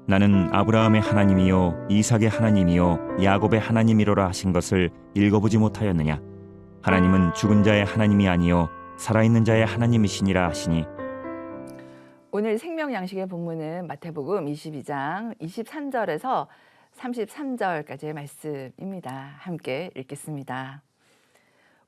나는 아브라함의 하나님이요 이삭의 하나님이요 야곱의 하나님이로라 하신 것을 읽어보지 못하였느냐? 하나님은 죽은 자의 하나님이 아니요 살아있는 자의 하나님이시니라 하시니. 오늘 생명 양식의 본문은 마태복음 22장 23절에서 33절까지의 말씀입니다. 함께 읽겠습니다.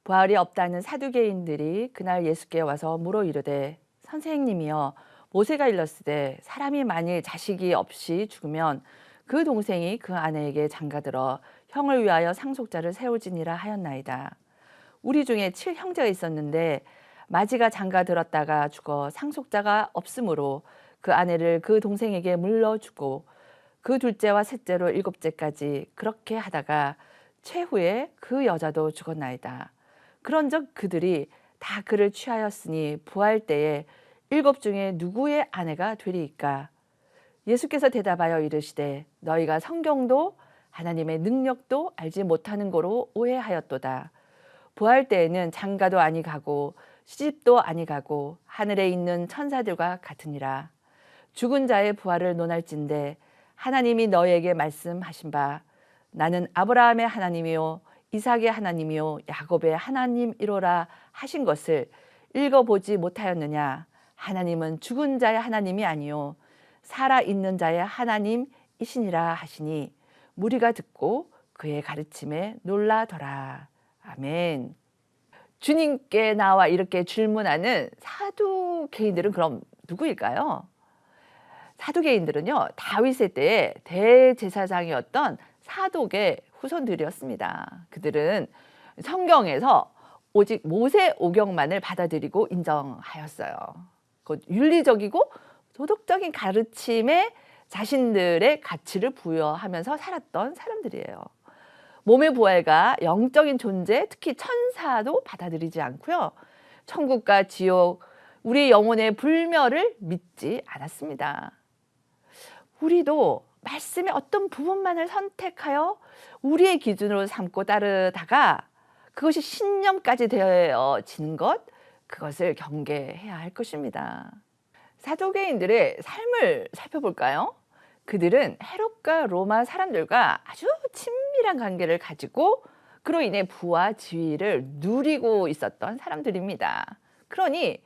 부활이 없다는 사두개인들이 그날 예수께 와서 물어 이르되 선생님이여 모세가 일렀으되 사람이 만일 자식이 없이 죽으면 그 동생이 그 아내에게 장가들어 형을 위하여 상속자를 세우지니라 하였나이다. 우리 중에 7형제가 있었는데 마지가 장가들었다가 죽어 상속자가 없으므로 그 아내를 그 동생에게 물려주고 그 둘째와 셋째로 일곱째까지 그렇게 하다가 최후에 그 여자도 죽었나이다. 그런즉 그들이 다 그를 취하였으니 부활 때에 7 중에 누구의 아내가 되리이까? 예수께서 대답하여 이르시되 너희가 성경도 하나님의 능력도 알지 못하는 거로 오해하였도다. 부활 때에는 장가도 아니 가고 시집도 아니 가고 하늘에 있는 천사들과 같으니라. 죽은 자의 부활을 논할진대 하나님이 너희에게 말씀하신 바 나는 아브라함의 하나님이요 이삭의 하나님이요 야곱의 하나님이로라 하신 것을 읽어보지 못하였느냐? 하나님은 죽은 자의 하나님이 아니요 살아있는 자의 하나님이시니라 하시니 무리가 듣고 그의 가르침에 놀라더라. 아멘. 주님께 나와 이렇게 질문하는 사두개인들은 그럼 누구일까요? 사두개인들은요 다윗의 때에 대제사장이었던 사독의 후손들이었습니다. 그들은 성경에서 오직 모세 오경만을 받아들이고 인정하였어요. 그 윤리적이고 도덕적인 가르침에 자신들의 가치를 부여하면서 살았던 사람들이에요. 몸의 부활과 영적인 존재, 특히 천사도 받아들이지 않고요. 천국과 지옥, 우리 영혼의 불멸을 믿지 않았습니다. 우리도 말씀의 어떤 부분만을 선택하여 우리의 기준으로 삼고 따르다가 그것이 신념까지 되어지는 것, 그것을 경계해야 할 것입니다. 사두개인들의 삶을 살펴볼까요? 그들은 헤롯과 로마 사람들과 아주 친밀한 관계를 가지고 그로 인해 부와 지위를 누리고 있었던 사람들입니다. 그러니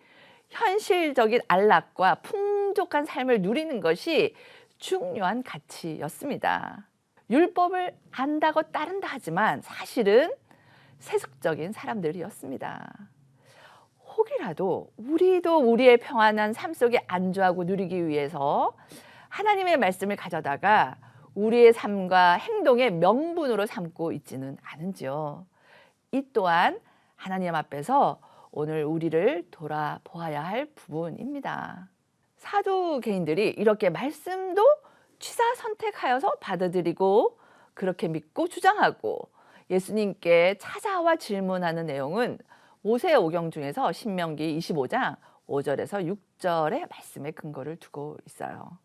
현실적인 안락과 풍족한 삶을 누리는 것이 중요한 가치였습니다. 율법을 안다고 따른다 하지만 사실은 세속적인 사람들이었습니다. 혹이라도 우리도 우리의 평안한 삶 속에 안주하고 누리기 위해서 하나님의 말씀을 가져다가 우리의 삶과 행동의 명분으로 삼고 있지는 않은지요. 이 또한 하나님 앞에서 오늘 우리를 돌아보아야 할 부분입니다. 사두개인들이 이렇게 말씀도 취사 선택하여서 받아들이고 그렇게 믿고 주장하고 예수님께 찾아와 질문하는 내용은 모세오경 중에서 신명기 25장 5절에서 6절의 말씀에 근거를 두고 있어요.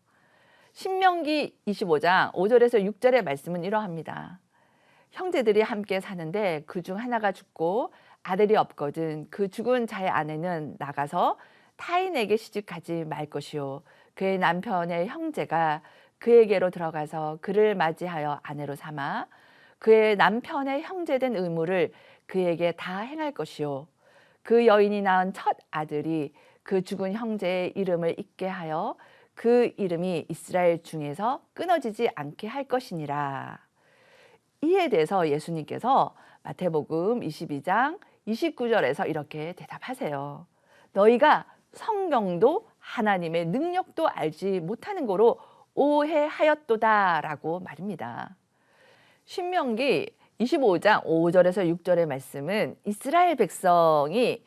신명기 25장 5절에서 6절의 말씀은 이러합니다. 형제들이 함께 사는데 그중 하나가 죽고 아들이 없거든 그 죽은 자의 아내는 나가서 타인에게 시집가지 말 것이요 그의 남편의 형제가 그에게로 들어가서 그를 맞이하여 아내로 삼아 그의 남편의 형제된 의무를 그에게 다 행할 것이요 그 여인이 낳은 첫 아들이 그 죽은 형제의 이름을 잊게 하여 그 이름이 이스라엘 중에서 끊어지지 않게 할 것이니라. 이에 대해서 예수님께서 마태복음 22장 29절에서 이렇게 대답하세요. 너희가 성경도 하나님의 능력도 알지 못하는 거로 오해하였도다 라고 말입니다. 신명기 25장 5절에서 6절의 말씀은 이스라엘 백성이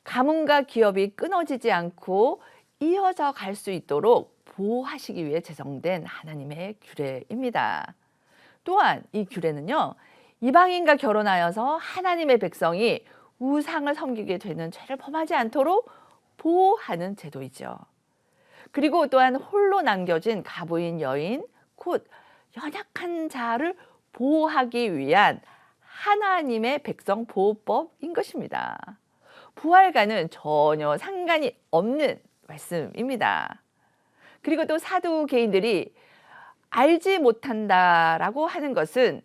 가문과 기업이 끊어지지 않고 이어져 갈 수 있도록 보호하시기 위해 제정된 하나님의 규례입니다. 또한 이 규례는요, 이방인과 결혼하여서 하나님의 백성이 우상을 섬기게 되는 죄를 범하지 않도록 보호하는 제도이죠. 그리고 또한 홀로 남겨진 가부인 여인, 곧 연약한 자를 보호하기 위한 하나님의 백성 보호법인 것입니다. 부활과는 전혀 상관이 없는 말씀입니다. 그리고 또 사두개인들이 알지 못한다라고 하는 것은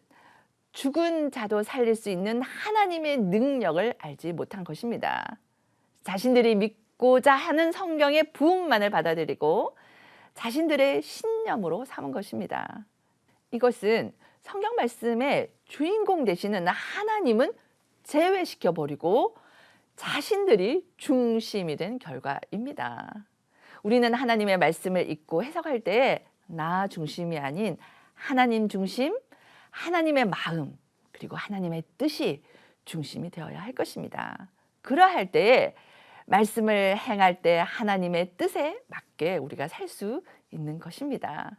죽은 자도 살릴 수 있는 하나님의 능력을 알지 못한 것입니다. 자신들이 믿고자 하는 성경의 부흥만을 받아들이고 자신들의 신념으로 삼은 것입니다. 이것은 성경 말씀의 주인공 되시는 하나님은 제외시켜버리고 자신들이 중심이 된 결과입니다. 우리는 하나님의 말씀을 읽고 해석할 때 나 중심이 아닌 하나님 중심, 하나님의 마음, 그리고 하나님의 뜻이 중심이 되어야 할 것입니다. 그러할 때에 말씀을 행할 때 하나님의 뜻에 맞게 우리가 살 수 있는 것입니다.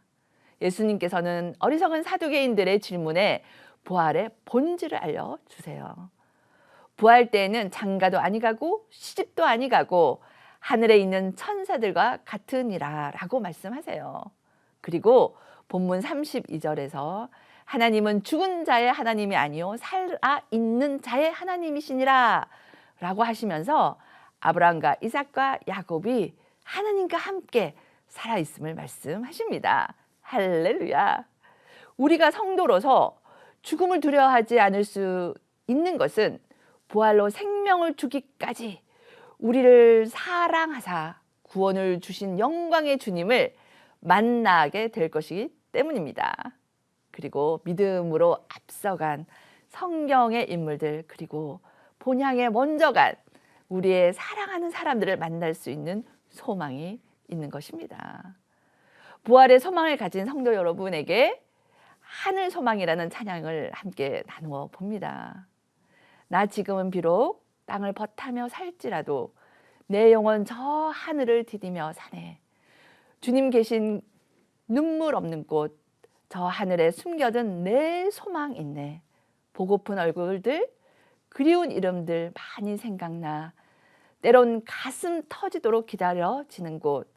예수님께서는 어리석은 사두개인들의 질문에 부활의 본질을 알려주세요. 부활 때에는 장가도 아니 가고 시집도 아니 가고 하늘에 있는 천사들과 같으니라 라고 말씀하세요. 그리고 본문 32절에서 하나님은 죽은 자의 하나님이 아니요 살아있는 자의 하나님이시니라 라고 하시면서 아브라함과 이삭과 야곱이 하나님과 함께 살아있음을 말씀하십니다. 할렐루야. 우리가 성도로서 죽음을 두려워하지 않을 수 있는 것은 부활로 생명을 주기까지 우리를 사랑하사 구원을 주신 영광의 주님을 만나게 될 것이기 때문입니다. 그리고 믿음으로 앞서간 성경의 인물들, 그리고 본향에 먼저 간 우리의 사랑하는 사람들을 만날 수 있는 소망이 있는 것입니다. 부활의 소망을 가진 성도 여러분에게 하늘 소망이라는 찬양을 함께 나누어 봅니다. 나 지금은 비록 땅을 벗하며 살지라도 내 영혼 저 하늘을 디디며 사네. 주님 계신 눈물 없는 곳, 저 하늘에 숨겨둔 내 소망 있네. 보고픈 얼굴들, 그리운 이름들 많이 생각나. 때론 가슴 터지도록 기다려지는 곳,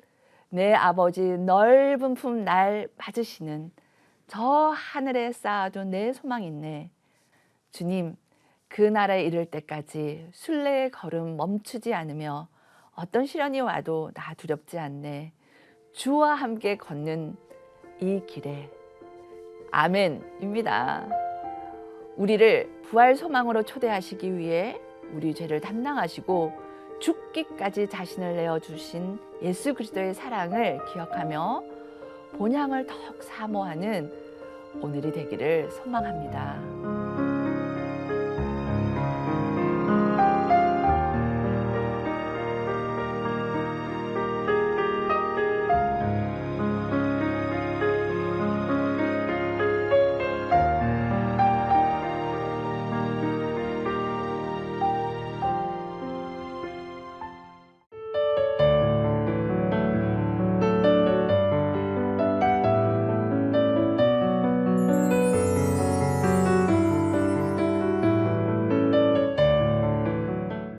내 아버지 넓은 품 날 맞으시는 저 하늘에 쌓아둔 내 소망 있네. 주님, 그 날에 이를 때까지 순례의 걸음 멈추지 않으며 어떤 시련이 와도 나 두렵지 않네. 주와 함께 걷는 이 길에. 아멘입니다. 우리를 부활 소망으로 초대하시기 위해 우리 죄를 담당하시고 죽기까지 자신을 내어주신 예수 그리스도의 사랑을 기억하며 본향을 더욱 사모하는 오늘이 되기를 소망합니다.